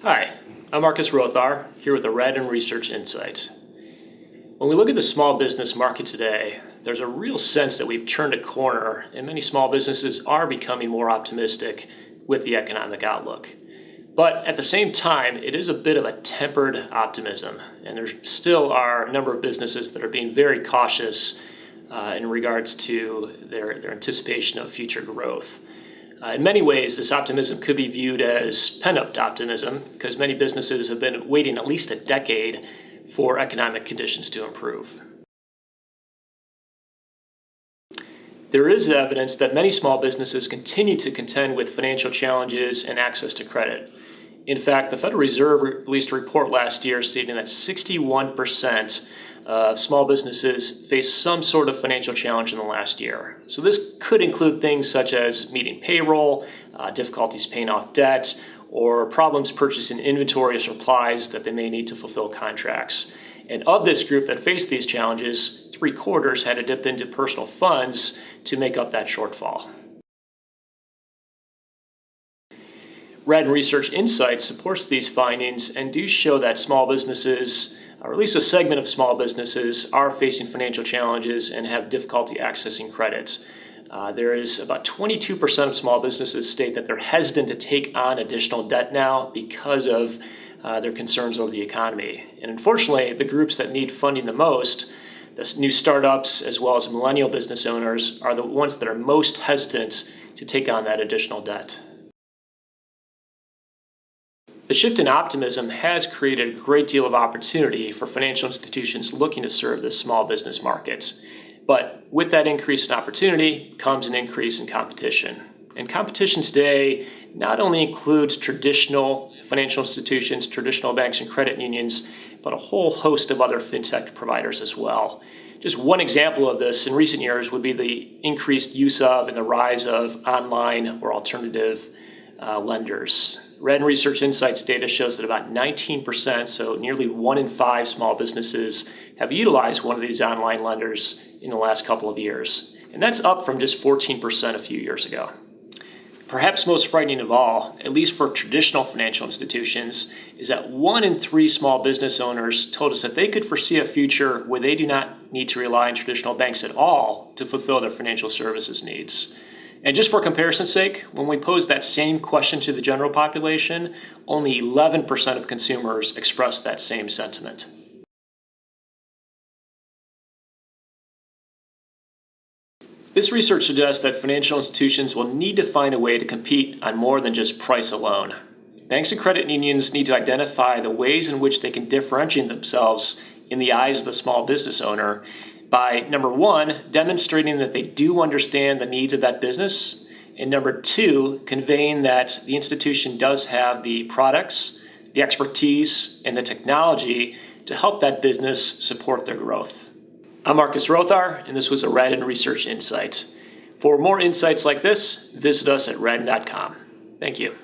Hi, I'm Marcus Rothar, here with the Raddon Research Insights. When we look at the small business market today, there's a real sense that we've turned a corner and many small businesses are becoming more optimistic with the economic outlook. But at the same time, it is a bit of a tempered optimism, and there still are a number of businesses that are being very cautious in regards to their anticipation of future growth. In many ways, this optimism could be viewed as pent-up optimism because many businesses have been waiting at least a decade for economic conditions to improve. There is evidence that many small businesses continue to contend with financial challenges and access to credit. In fact, the Federal Reserve released a report last year stating that 61% of small businesses face some sort of financial challenge in the last year. So this could include things such as meeting payroll, difficulties paying off debt, or problems purchasing inventory or supplies that they may need to fulfill contracts. And of this group that faced these challenges, 3/4 had to dip into personal funds to make up that shortfall. Raddon Research Insights supports these findings and do show that small businesses, or at least a segment of small businesses, are facing financial challenges and have difficulty accessing credit. There is about 22% of small businesses state that they're hesitant to take on additional debt now because of their concerns over the economy. And unfortunately, the groups that need funding the most, the new startups as well as millennial business owners, are the ones that are most hesitant to take on that additional debt. The shift in optimism has created a great deal of opportunity for financial institutions looking to serve the small business market. But with that increase in opportunity comes an increase in competition. And competition today not only includes traditional financial institutions, traditional banks and credit unions, but a whole host of other fintech providers as well. Just one example of this in recent years would be the increased use of and the rise of online or alternative lenders. Raddon Research Insights data shows that about 19%, so nearly 1 in 5 small businesses, have utilized one of these online lenders in the last couple of years. And that's up from just 14% a few years ago. Perhaps most frightening of all, at least for traditional financial institutions, is that 1 in 3 small business owners told us that they could foresee a future where they do not need to rely on traditional banks at all to fulfill their financial services needs. And just for comparison's sake, when we posed that same question to the general population, only 11% of consumers expressed that same sentiment. This research suggests that financial institutions will need to find a way to compete on more than just price alone. Banks and credit unions need to identify the ways in which they can differentiate themselves in the eyes of the small business owner by, number 1, demonstrating that they do understand the needs of that business, and number 2, conveying that the institution does have the products, the expertise, and the technology to help that business support their growth. I'm Marcus Rothar, and this was a Raddon Research Insight. For more insights like this, visit us at raddon.com. Thank you.